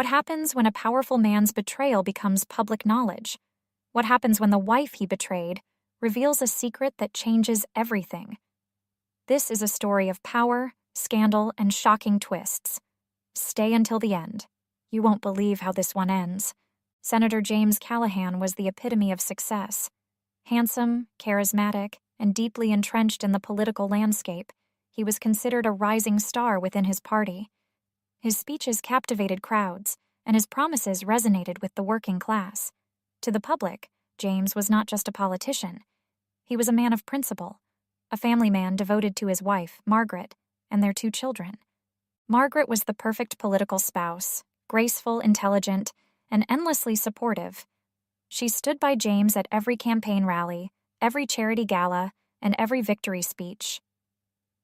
What happens when a powerful man's betrayal becomes public knowledge? What happens when the wife he betrayed reveals a secret that changes everything? This is a story of power, scandal, and shocking twists. Stay until the end. You won't believe how this one ends. Senator James Callahan was the epitome of success. Handsome, charismatic, and deeply entrenched in the political landscape, he was considered a rising star within his party. His speeches captivated crowds, and his promises resonated with the working class. To the public, James was not just a politician. He was a man of principle, a family man devoted to his wife, Margaret, and their 2 children. Margaret was the perfect political spouse, graceful, intelligent, and endlessly supportive. She stood by James at every campaign rally, every charity gala, and every victory speech.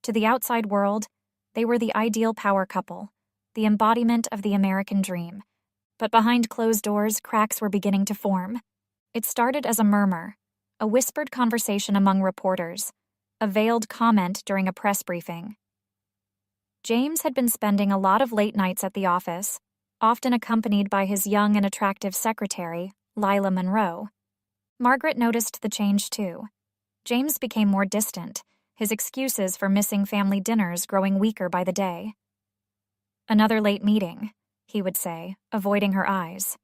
To the outside world, they were the ideal power couple, the embodiment of the American dream. But behind closed doors, cracks were beginning to form. It started as a murmur, a whispered conversation among reporters, a veiled comment during a press briefing. James had been spending a lot of late nights at the office, often accompanied by his young and attractive secretary, Lila Monroe. Margaret noticed the change too. James became more distant, his excuses for missing family dinners growing weaker by the day. "Another late meeting," he would say, avoiding her eyes.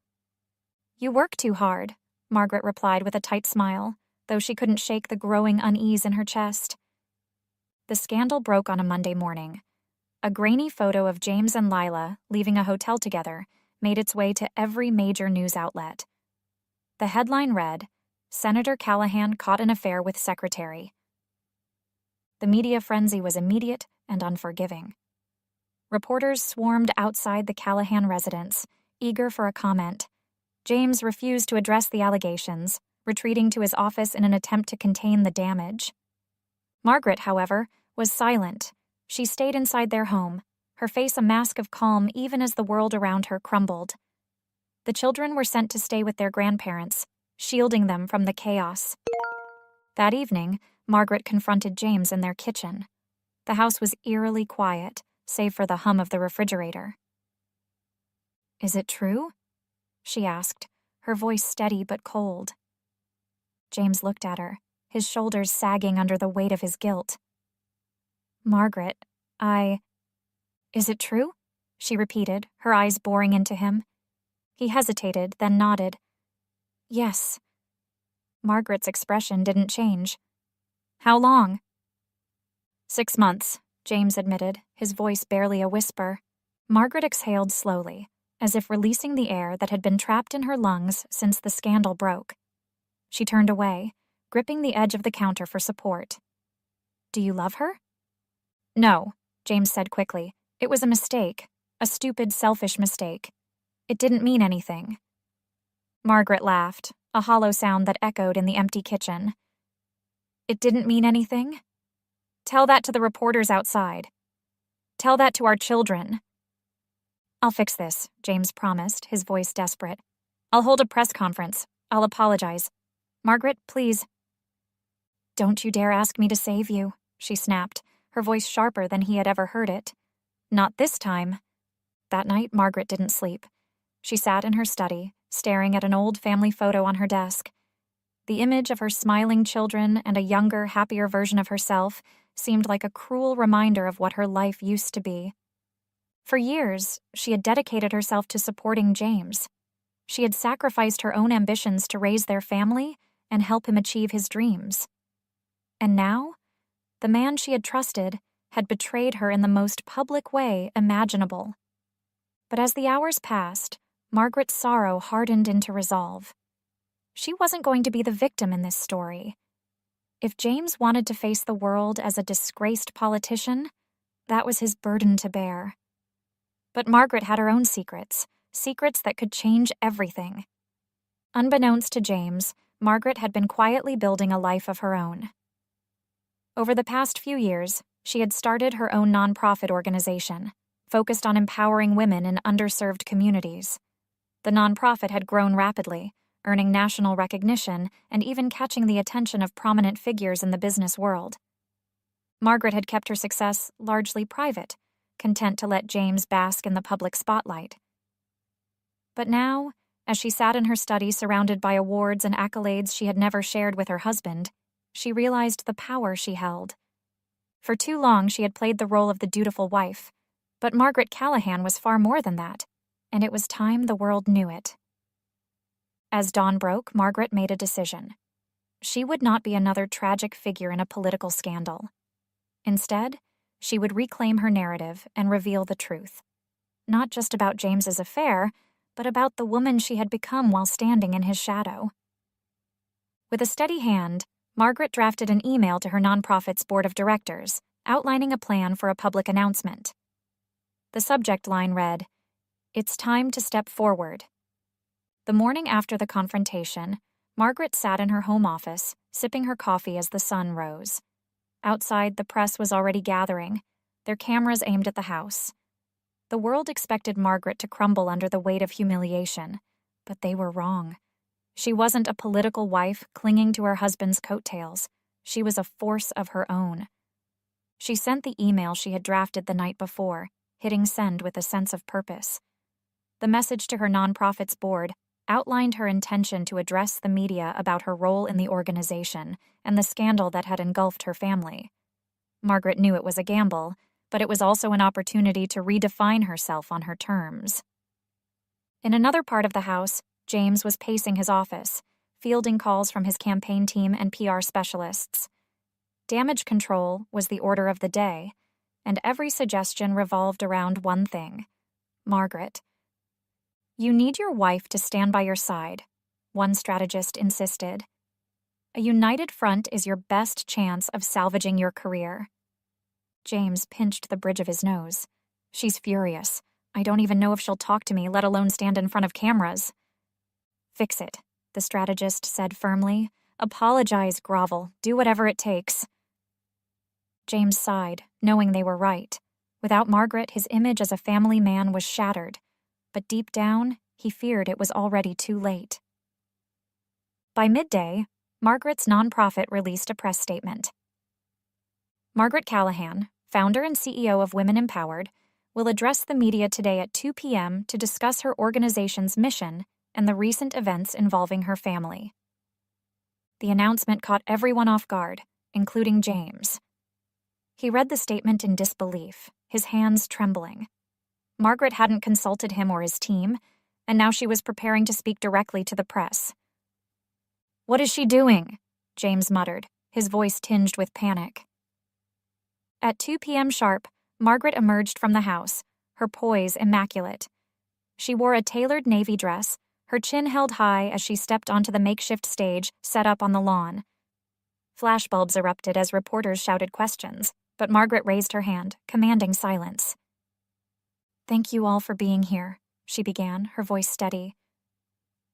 "You work too hard," Margaret replied with a tight smile, though she couldn't shake the growing unease in her chest. The scandal broke on a Monday morning. A grainy photo of James and Lila leaving a hotel together made its way to every major news outlet. The headline read, "Senator Callahan caught an affair with secretary." The media frenzy was immediate and unforgiving. Reporters swarmed outside the Callahan residence, eager for a comment. James refused to address the allegations, retreating to his office in an attempt to contain the damage. Margaret, however, was silent. She stayed inside their home, her face a mask of calm even as the world around her crumbled. The children were sent to stay with their grandparents, shielding them from the chaos. That evening, Margaret confronted James in their kitchen. The house was eerily quiet, save for the hum of the refrigerator. "Is it true?" she asked, her voice steady but cold. James looked at her, his shoulders sagging under the weight of his guilt. "Margaret, Is it true?" she repeated, her eyes boring into him. He hesitated, then nodded. "Yes." Margaret's expression didn't change. "How long?" 6 months, James admitted, his voice barely a whisper. Margaret exhaled slowly, as if releasing the air that had been trapped in her lungs since the scandal broke. She turned away, gripping the edge of the counter for support. "Do you love her?" "No," James said quickly. "It was a mistake, a stupid, selfish mistake. It didn't mean anything." Margaret laughed, a hollow sound that echoed in the empty kitchen. "It didn't mean anything? Tell that to the reporters outside. Tell that to our children." "I'll fix this," James promised, his voice desperate. "I'll hold a press conference. I'll apologize. Margaret, please." "Don't you dare ask me to save you," she snapped, her voice sharper than he had ever heard it. "Not this time." That night, Margaret didn't sleep. She sat in her study, staring at an old family photo on her desk. The image of her smiling children and a younger, happier version of herself seemed like a cruel reminder of what her life used to be. For years, she had dedicated herself to supporting James. She had sacrificed her own ambitions to raise their family and help him achieve his dreams. And now, the man she had trusted had betrayed her in the most public way imaginable. But as the hours passed, Margaret's sorrow hardened into resolve. She wasn't going to be the victim in this story. If James wanted to face the world as a disgraced politician, that was his burden to bear. But Margaret had her own secrets that could change everything. Unbeknownst to James, Margaret had been quietly building a life of her own. Over the past few years, she had started her own nonprofit organization, focused on empowering women in underserved communities. The nonprofit had grown rapidly, earning national recognition and even catching the attention of prominent figures in the business world. Margaret had kept her success largely private, content to let James bask in the public spotlight. But now, as she sat in her study surrounded by awards and accolades she had never shared with her husband, she realized the power she held. For too long she had played the role of the dutiful wife, but Margaret Callahan was far more than that, and it was time the world knew it. As dawn broke, Margaret made a decision. She would not be another tragic figure in a political scandal. Instead, she would reclaim her narrative and reveal the truth. Not just about James's affair, but about the woman she had become while standing in his shadow. With a steady hand, Margaret drafted an email to her nonprofit's board of directors, outlining a plan for a public announcement. The subject line read, "It's time to step forward." The morning after the confrontation, Margaret sat in her home office, sipping her coffee as the sun rose. Outside, the press was already gathering, their cameras aimed at the house. The world expected Margaret to crumble under the weight of humiliation, but they were wrong. She wasn't a political wife clinging to her husband's coattails. She was a force of her own. She sent the email she had drafted the night before, hitting send with a sense of purpose. The message to her nonprofit's board outlined her intention to address the media about her role in the organization and the scandal that had engulfed her family. Margaret knew it was a gamble, but it was also an opportunity to redefine herself on her terms. In another part of the house, James was pacing his office, fielding calls from his campaign team and PR specialists. Damage control was the order of the day, and every suggestion revolved around one thing: Margaret. "You need your wife to stand by your side," one strategist insisted. "A united front is your best chance of salvaging your career." James pinched the bridge of his nose. "She's furious. I don't even know if she'll talk to me, let alone stand in front of cameras." "Fix it," the strategist said firmly. "Apologize, grovel, do whatever it takes." James sighed, knowing they were right. Without Margaret, his image as a family man was shattered, but deep down, he feared it was already too late. By midday, Margaret's nonprofit released a press statement. Margaret Callahan, founder and CEO of Women Empowered, will address the media today at 2 p.m. to discuss her organization's mission and the recent events involving her family. The announcement caught everyone off guard, including James. He read the statement in disbelief, his hands trembling. Margaret hadn't consulted him or his team, and now she was preparing to speak directly to the press. "What is she doing?" James muttered, his voice tinged with panic. At 2 p.m. sharp, Margaret emerged from the house, her poise immaculate. She wore a tailored navy dress, her chin held high as she stepped onto the makeshift stage set up on the lawn. Flashbulbs erupted as reporters shouted questions, but Margaret raised her hand, commanding silence. "Thank you all for being here," she began, her voice steady.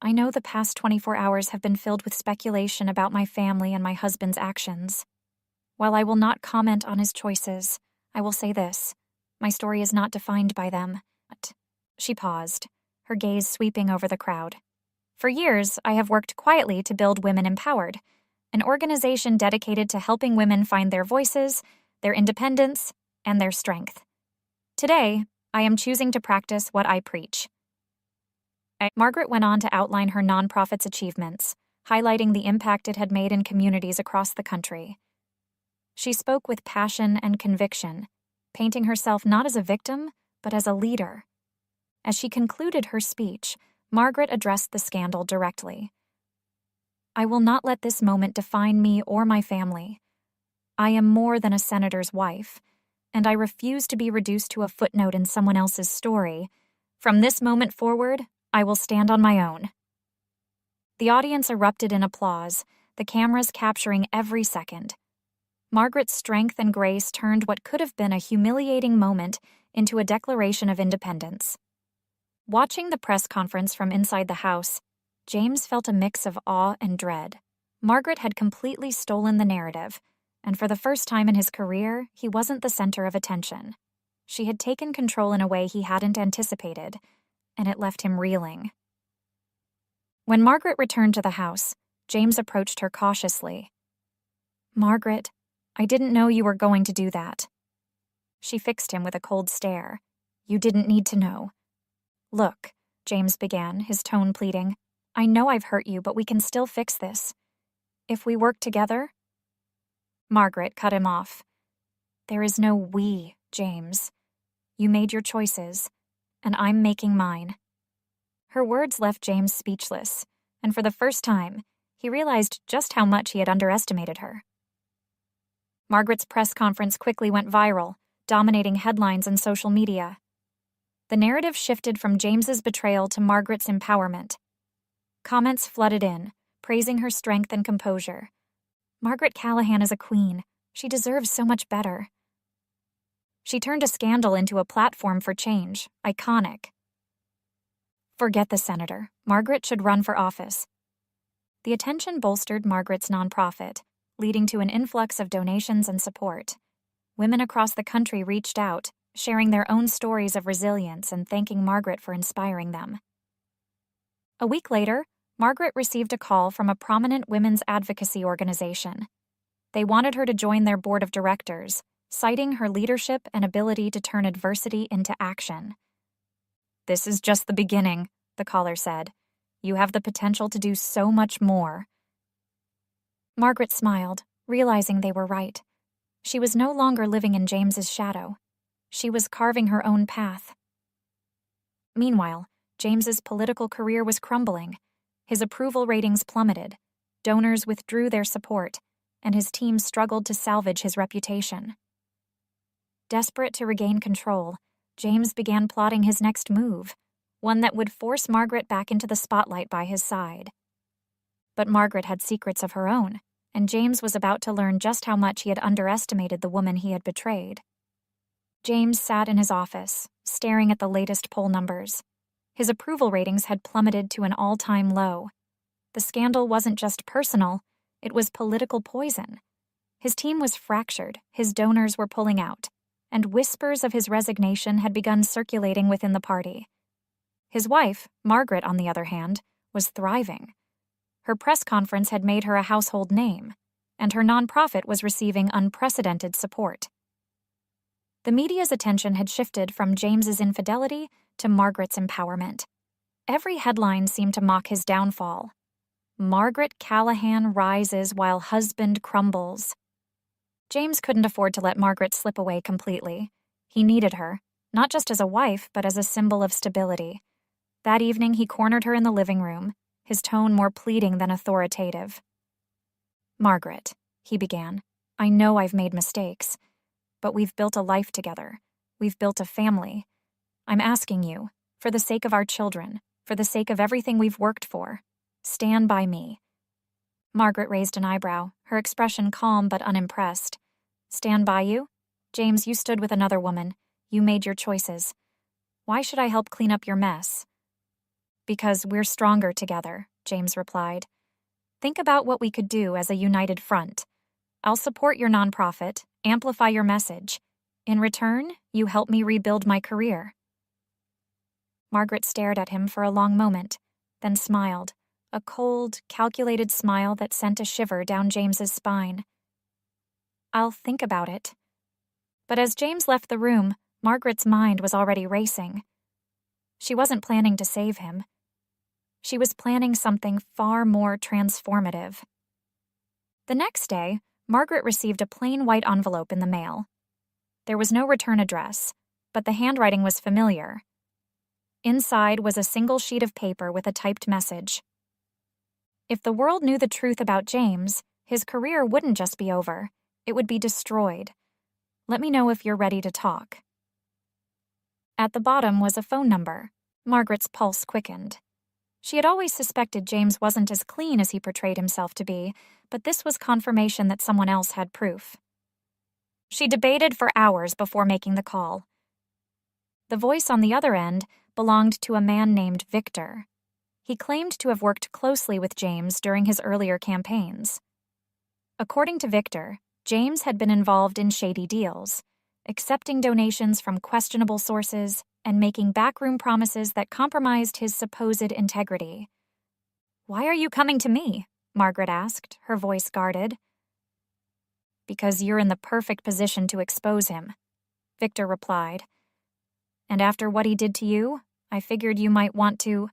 "I know the past 24 hours have been filled with speculation about my family and my husband's actions. While I will not comment on his choices, I will say this: my story is not defined by them." She paused, her gaze sweeping over the crowd. "For years, I have worked quietly to build Women Empowered, an organization dedicated to helping women find their voices, their independence, and their strength. Today, I am choosing to practice what I preach." Margaret went on to outline her nonprofit's achievements, highlighting the impact it had made in communities across the country. She spoke with passion and conviction, painting herself not as a victim, but as a leader. As she concluded her speech, Margaret addressed the scandal directly. "I will not let this moment define me or my family. I am more than a senator's wife, and I refuse to be reduced to a footnote in someone else's story. From this moment forward, I will stand on my own." The audience erupted in applause, the cameras capturing every second. Margaret's strength and grace turned what could have been a humiliating moment into a declaration of independence. Watching the press conference from inside the house, James felt a mix of awe and dread. Margaret had completely stolen the narrative, and for the first time in his career, he wasn't the center of attention. She had taken control in a way he hadn't anticipated, and it left him reeling. When Margaret returned to the house, James approached her cautiously. "Margaret, I didn't know you were going to do that." She fixed him with a cold stare. "You didn't need to know. Look, James began, his tone pleading. I know I've hurt you, but we can still fix this. If we work together? Margaret cut him off. There is no we, James. You made your choices, and I'm making mine. Her words left James speechless, and for the first time, he realized just how much he had underestimated her. Margaret's press conference quickly went viral, dominating headlines and social media. The narrative shifted from James's betrayal to Margaret's empowerment. Comments flooded in, praising her strength and composure. Margaret Callahan is a queen. She deserves so much better. She turned a scandal into a platform for change, iconic. Forget the senator. Margaret should run for office. The attention bolstered Margaret's nonprofit, leading to an influx of donations and support. Women across the country reached out, sharing their own stories of resilience and thanking Margaret for inspiring them. A week later, Margaret received a call from a prominent women's advocacy organization. They wanted her to join their board of directors, citing her leadership and ability to turn adversity into action. This is just the beginning, the caller said. You have the potential to do so much more. Margaret smiled, realizing they were right. She was no longer living in James's shadow. She was carving her own path. Meanwhile, James's political career was crumbling. His approval ratings plummeted, donors withdrew their support, and his team struggled to salvage his reputation. Desperate to regain control, James began plotting his next move, one that would force Margaret back into the spotlight by his side. But Margaret had secrets of her own, and James was about to learn just how much he had underestimated the woman he had betrayed. James sat in his office, staring at the latest poll numbers. His approval ratings had plummeted to an all-time low. The scandal wasn't just personal, it was political poison. His team was fractured, his donors were pulling out, and whispers of his resignation had begun circulating within the party. His wife, Margaret, on the other hand, was thriving. Her press conference had made her a household name, and her nonprofit was receiving unprecedented support. The media's attention had shifted from James's infidelity to Margaret's empowerment. Every headline seemed to mock his downfall. Margaret Callahan rises while husband crumbles. James couldn't afford to let Margaret slip away completely. He needed her, not just as a wife, but as a symbol of stability. That evening, he cornered her in the living room, his tone more pleading than authoritative. Margaret, he began, I know I've made mistakes, but we've built a life together. We've built a family. I'm asking you, for the sake of our children, for the sake of everything we've worked for, stand by me. Margaret raised an eyebrow, her expression calm but unimpressed. Stand by you? James, you stood with another woman. You made your choices. Why should I help clean up your mess? Because we're stronger together, James replied. Think about what we could do as a united front. I'll support your nonprofit, amplify your message. In return, you help me rebuild my career. Margaret stared at him for a long moment, then smiled, a cold, calculated smile that sent a shiver down James's spine. I'll think about it. But as James left the room, Margaret's mind was already racing. She wasn't planning to save him. She was planning something far more transformative. The next day, Margaret received a plain white envelope in the mail. There was no return address, but the handwriting was familiar. Inside was a single sheet of paper with a typed message. If the world knew the truth about James, his career wouldn't just be over, it would be destroyed. Let me know if you're ready to talk. At the bottom was a phone number. Margaret's pulse quickened. She had always suspected James wasn't as clean as he portrayed himself to be, but this was confirmation that someone else had proof. She debated for hours before making the call. The voice on the other end belonged to a man named Victor. He claimed to have worked closely with James during his earlier campaigns. According to Victor, James had been involved in shady deals, accepting donations from questionable sources and making backroom promises that compromised his supposed integrity. "Why are you coming to me?" Margaret asked, her voice guarded. "Because you're in the perfect position to expose him," Victor replied. "And after what he did to you, I figured you might want to.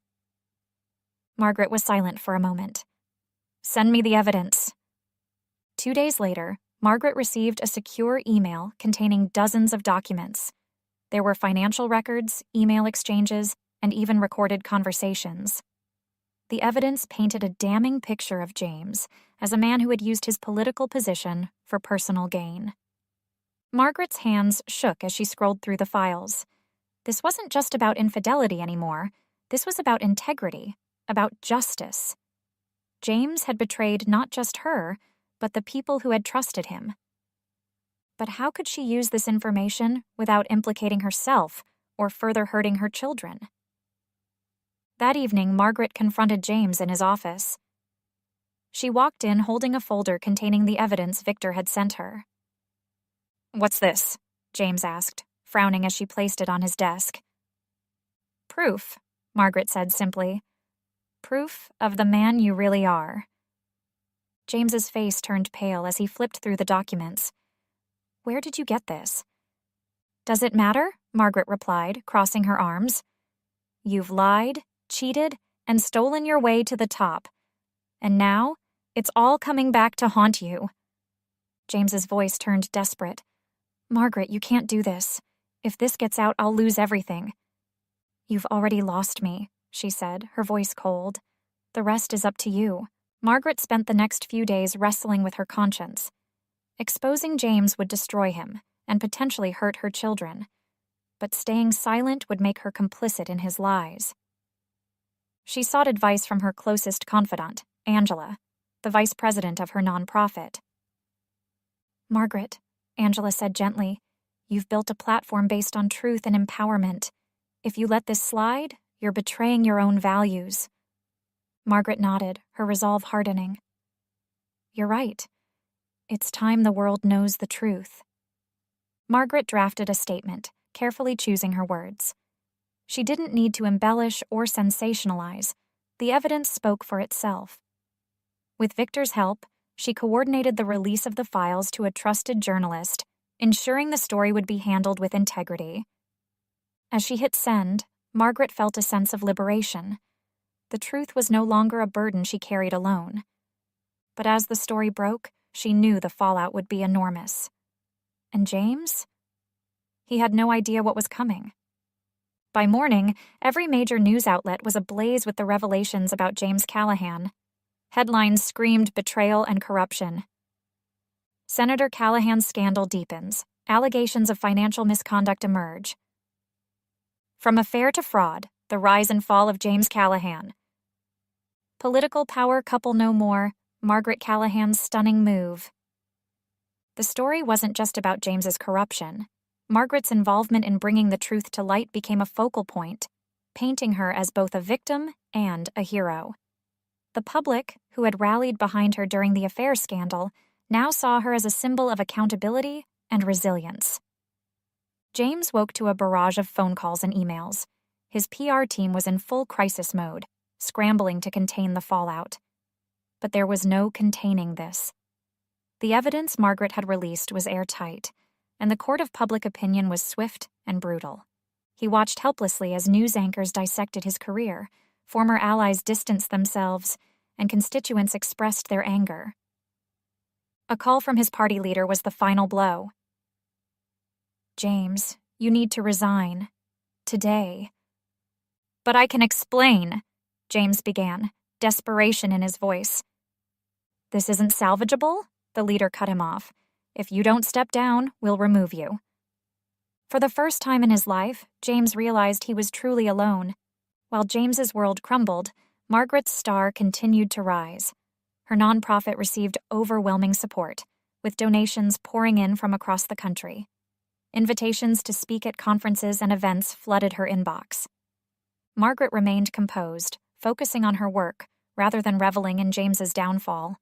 Margaret was silent for a moment. Send me the evidence. 2 days later, Margaret received a secure email containing dozens of documents. There were financial records, email exchanges, and even recorded conversations. The evidence painted a damning picture of James as a man who had used his political position for personal gain. Margaret's hands shook as she scrolled through the files. This wasn't just about infidelity anymore. This was about integrity, about justice. James had betrayed not just her, but the people who had trusted him. But how could she use this information without implicating herself or further hurting her children? That evening, Margaret confronted James in his office. She walked in holding a folder containing the evidence Victor had sent her. What's this? James asked, frowning as she placed it on his desk. Proof, Margaret said simply. Proof of the man you really are. James's face turned pale as he flipped through the documents. Where did you get this? Does it matter? Margaret replied, crossing her arms. You've lied, cheated, and stolen your way to the top. And now, it's all coming back to haunt you. James's voice turned desperate. Margaret, you can't do this. If this gets out, I'll lose everything. You've already lost me, she said, her voice cold. The rest is up to you. Margaret spent the next few days wrestling with her conscience. Exposing James would destroy him and potentially hurt her children. But staying silent would make her complicit in his lies. She sought advice from her closest confidant, Angela, the vice president of her nonprofit. Margaret, Angela said gently, you've built a platform based on truth and empowerment. If you let this slide, you're betraying your own values. Margaret nodded, her resolve hardening. You're right. It's time the world knows the truth. Margaret drafted a statement, carefully choosing her words. She didn't need to embellish or sensationalize. The evidence spoke for itself. With Victor's help, she coordinated the release of the files to a trusted journalist, ensuring the story would be handled with integrity. As she hit send, Margaret felt a sense of liberation. The truth was no longer a burden she carried alone. But as the story broke, she knew the fallout would be enormous. And James? He had no idea what was coming. By morning, every major news outlet was ablaze with the revelations about James Callahan. Headlines screamed betrayal and corruption. Senator Callahan's scandal deepens. Allegations of financial misconduct emerge. From affair to fraud, the rise and fall of James Callahan. Political power couple no more, Margaret Callahan's stunning move. The story wasn't just about James's corruption. Margaret's involvement in bringing the truth to light became a focal point, painting her as both a victim and a hero. The public, who had rallied behind her during the affair scandal, now saw her as a symbol of accountability and resilience. James woke to a barrage of phone calls and emails. His PR team was in full crisis mode, scrambling to contain the fallout. But there was no containing this. The evidence Margaret had released was airtight, and the court of public opinion was swift and brutal. He watched helplessly as news anchors dissected his career, former allies distanced themselves, and constituents expressed their anger. A call from his party leader was the final blow. James, you need to resign. Today. But I can explain, James began, desperation in his voice. This isn't salvageable? The leader cut him off. If you don't step down, we'll remove you. For the first time in his life, James realized he was truly alone. While James's world crumbled, Margaret's star continued to rise. Her nonprofit received overwhelming support, with donations pouring in from across the country. Invitations to speak at conferences and events flooded her inbox. Margaret remained composed, focusing on her work rather than reveling in James's downfall.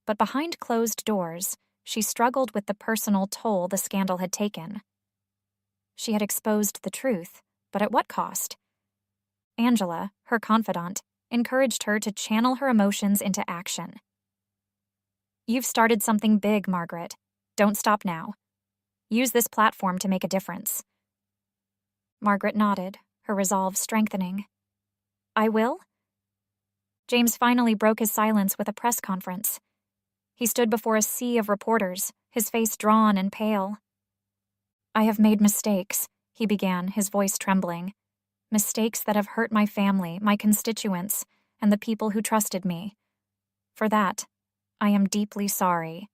But behind closed doors, she struggled with the personal toll the scandal had taken. She had exposed the truth, but at what cost? Angela, her confidant, encouraged her to channel her emotions into action. You've started something big, Margaret. Don't stop now. Use this platform to make a difference. Margaret nodded, her resolve strengthening. "I will?" James finally broke his silence with a press conference. He stood before a sea of reporters, his face drawn and pale. "I have made mistakes," he began, his voice trembling. "Mistakes that have hurt my family, my constituents, and the people who trusted me. For that, I am deeply sorry."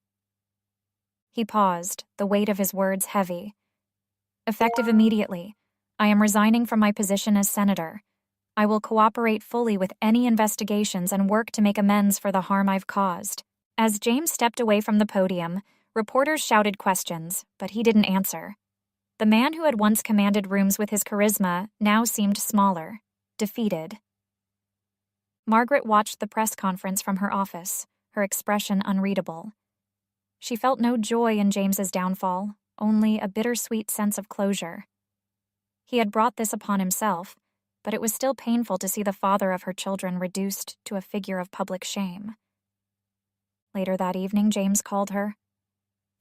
He paused, the weight of his words heavy. "Effective immediately, I am resigning from my position as senator. I will cooperate fully with any investigations and work to make amends for the harm I've caused." As James stepped away from the podium, reporters shouted questions, but he didn't answer. The man who had once commanded rooms with his charisma now seemed smaller, defeated. Margaret watched the press conference from her office, her expression unreadable. She felt no joy in James's downfall, only a bittersweet sense of closure. He had brought this upon himself, but it was still painful to see the father of her children reduced to a figure of public shame. Later that evening, James called her.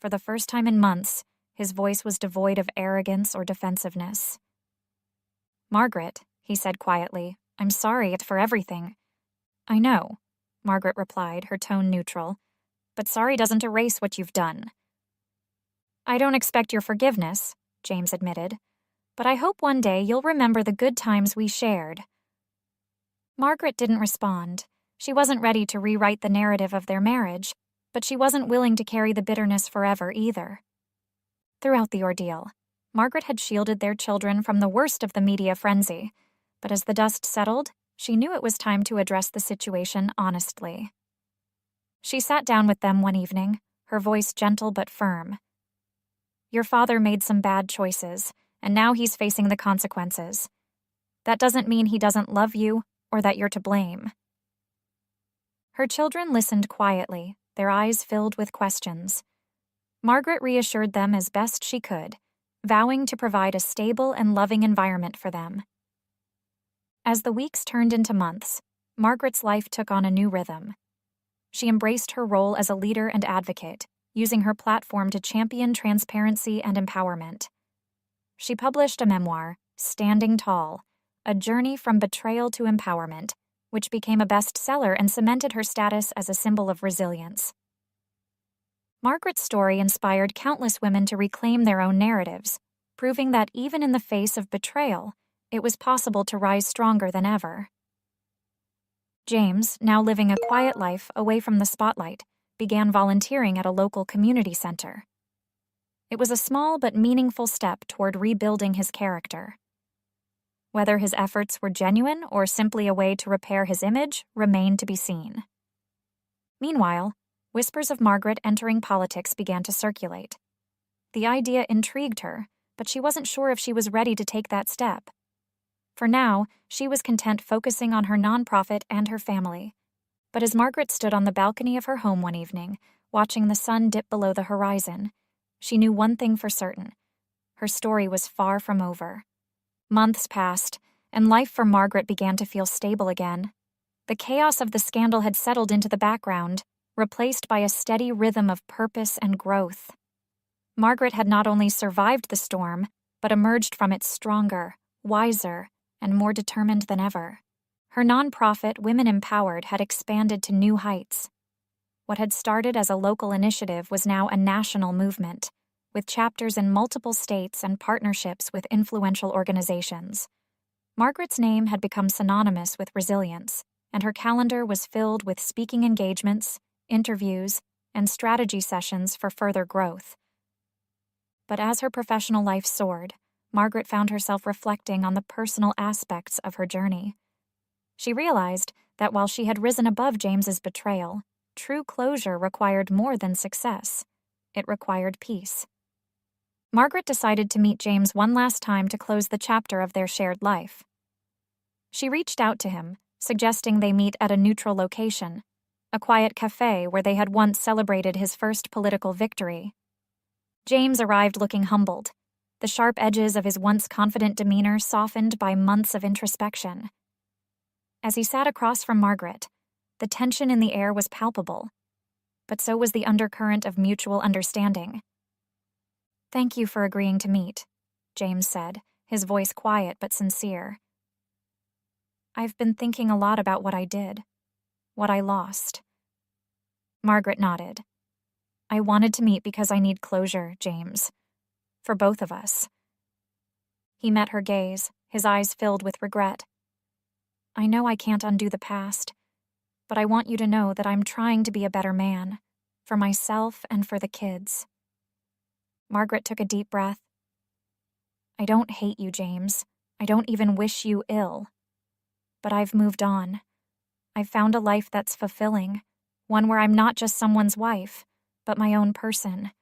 For the first time in months, his voice was devoid of arrogance or defensiveness. "Margaret," he said quietly, "I'm sorry for everything." "I know," Margaret replied, her tone neutral, "but sorry doesn't erase what you've done." "I don't expect your forgiveness," James admitted, "but I hope one day you'll remember the good times we shared." Margaret didn't respond. She wasn't ready to rewrite the narrative of their marriage, but she wasn't willing to carry the bitterness forever either. Throughout the ordeal, Margaret had shielded their children from the worst of the media frenzy, but as the dust settled, she knew it was time to address the situation honestly. She sat down with them one evening, her voice gentle but firm. "Your father made some bad choices, and now he's facing the consequences. That doesn't mean he doesn't love you or that you're to blame." Her children listened quietly, their eyes filled with questions. Margaret reassured them as best she could, vowing to provide a stable and loving environment for them. As the weeks turned into months, Margaret's life took on a new rhythm. She embraced her role as a leader and advocate, using her platform to champion transparency and empowerment. She published a memoir, Standing Tall, a journey from betrayal to empowerment, which became a bestseller and cemented her status as a symbol of resilience. Margaret's story inspired countless women to reclaim their own narratives, proving that even in the face of betrayal, it was possible to rise stronger than ever. James, now living a quiet life away from the spotlight, began volunteering at a local community center. It was a small but meaningful step toward rebuilding his character. Whether his efforts were genuine or simply a way to repair his image remained to be seen. Meanwhile, whispers of Margaret entering politics began to circulate. The idea intrigued her, but she wasn't sure if she was ready to take that step. For now, she was content focusing on her nonprofit and her family. But as Margaret stood on the balcony of her home one evening, watching the sun dip below the horizon, she knew one thing for certain: her story was far from over. Months passed, and life for Margaret began to feel stable again. The chaos of the scandal had settled into the background, replaced by a steady rhythm of purpose and growth. Margaret had not only survived the storm, but emerged from it stronger, wiser, and more determined than ever. Her nonprofit, Women Empowered, had expanded to new heights. What had started as a local initiative was now a national movement, with chapters in multiple states and partnerships with influential organizations. Margaret's name had become synonymous with resilience, and her calendar was filled with speaking engagements, interviews, and strategy sessions for further growth. But as her professional life soared, Margaret found herself reflecting on the personal aspects of her journey. She realized that while she had risen above James's betrayal, true closure required more than success. It required peace. Margaret decided to meet James one last time to close the chapter of their shared life. She reached out to him, suggesting they meet at a neutral location, a quiet cafe where they had once celebrated his first political victory. James arrived looking humbled, the sharp edges of his once confident demeanor softened by months of introspection. As he sat across from Margaret, the tension in the air was palpable, but so was the undercurrent of mutual understanding. "Thank you for agreeing to meet," James said, his voice quiet but sincere. "I've been thinking a lot about what I did, what I lost." Margaret nodded. "I wanted to meet because I need closure, James. For both of us." He met her gaze, his eyes filled with regret. "I know I can't undo the past, but I want you to know that I'm trying to be a better man, for myself and for the kids." Margaret took a deep breath. "I don't hate you, James. I don't even wish you ill. But I've moved on. I've found a life that's fulfilling, one where I'm not just someone's wife, but my own person."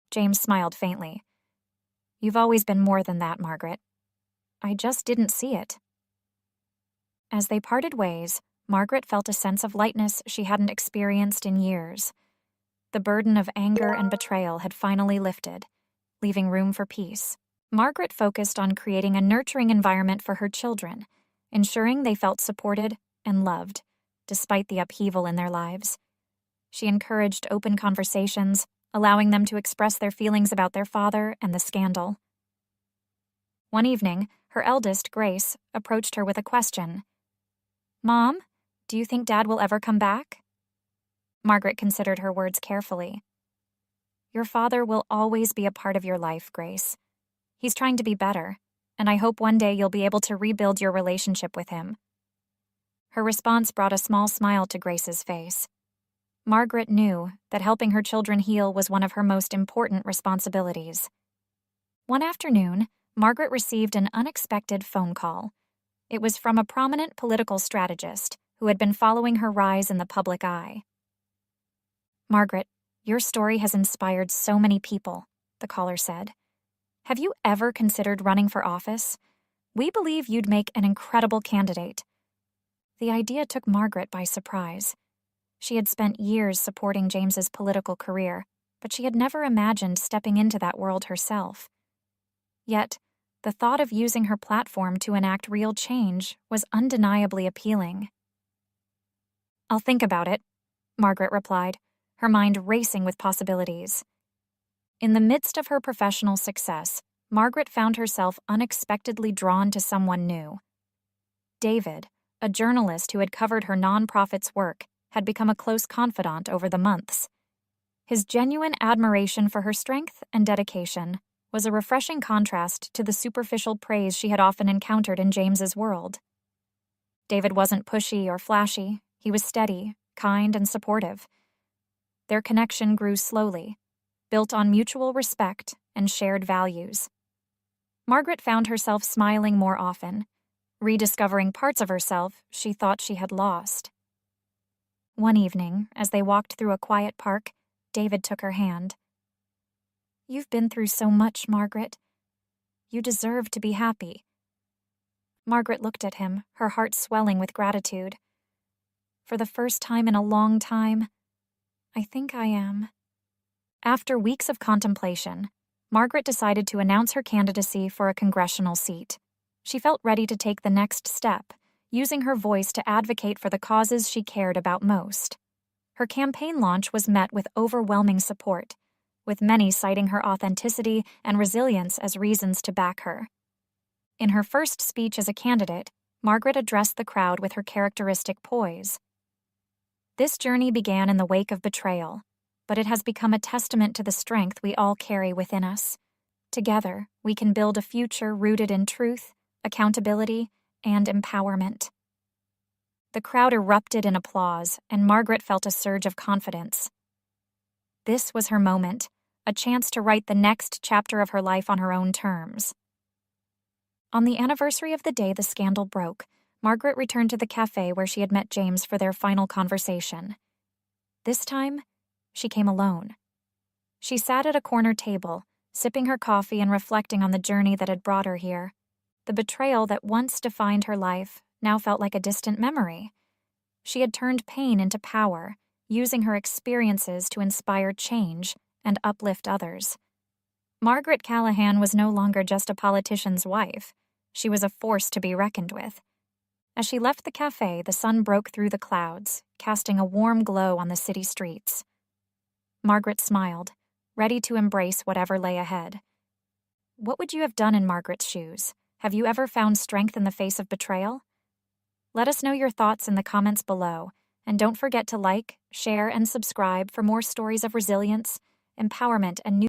James smiled faintly. "You've always been more than that, Margaret. I just didn't see it." As they parted ways, Margaret felt a sense of lightness she hadn't experienced in years. The burden of anger and betrayal had finally lifted, leaving room for peace. Margaret focused on creating a nurturing environment for her children, ensuring they felt supported and loved, despite the upheaval in their lives. She encouraged open conversations, allowing them to express their feelings about their father and the scandal. One evening, her eldest, Grace, approached her with a question. "Mom, do you think Dad will ever come back?" Margaret considered her words carefully. "Your father will always be a part of your life, Grace. He's trying to be better, and I hope one day you'll be able to rebuild your relationship with him." Her response brought a small smile to Grace's face. Margaret knew that helping her children heal was one of her most important responsibilities. One afternoon, Margaret received an unexpected phone call. It was from a prominent political strategist who had been following her rise in the public eye. "Margaret, your story has inspired so many people," the caller said. "Have you ever considered running for office? We believe you'd make an incredible candidate." The idea took Margaret by surprise. She had spent years supporting James's political career, but she had never imagined stepping into that world herself. Yet, the thought of using her platform to enact real change was undeniably appealing. "I'll think about it," Margaret replied, her mind racing with possibilities. In the midst of her professional success, Margaret found herself unexpectedly drawn to someone new. David, a journalist who had covered her nonprofit's work, had become a close confidant over the months. His genuine admiration for her strength and dedication was a refreshing contrast to the superficial praise she had often encountered in James's world. David wasn't pushy or flashy. He was steady, kind, and supportive. Their connection grew slowly, built on mutual respect and shared values. Margaret found herself smiling more often, rediscovering parts of herself she thought she had lost. One evening, as they walked through a quiet park, David took her hand. "You've been through so much, Margaret. You deserve to be happy." Margaret looked at him, her heart swelling with gratitude. "For the first time in a long time, I think I am." After weeks of contemplation, Margaret decided to announce her candidacy for a congressional seat. She felt ready to take the next step, using her voice to advocate for the causes she cared about most. Her campaign launch was met with overwhelming support, with many citing her authenticity and resilience as reasons to back her. In her first speech as a candidate, Margaret addressed the crowd with her characteristic poise. This journey began in the wake of betrayal, but it has become a testament to the strength we all carry within us. Together, we can build a future rooted in truth, accountability, and empowerment. The crowd erupted in applause, and Margaret felt a surge of confidence. This was her moment, a chance to write the next chapter of her life on her own terms. On the anniversary of the day the scandal broke, Margaret returned to the cafe where she had met James for their final conversation. This time, she came alone. She sat at a corner table, sipping her coffee and reflecting on the journey that had brought her here. The betrayal that once defined her life now felt like a distant memory. She had turned pain into power, using her experiences to inspire change and uplift others. Margaret Callahan was no longer just a politician's wife. She was a force to be reckoned with. As she left the cafe, the sun broke through the clouds, casting a warm glow on the city streets. Margaret smiled, ready to embrace whatever lay ahead. What would you have done in Margaret's shoes? Have you ever found strength in the face of betrayal? Let us know your thoughts in the comments below, and don't forget to like, share, and subscribe for more stories of resilience, empowerment, and new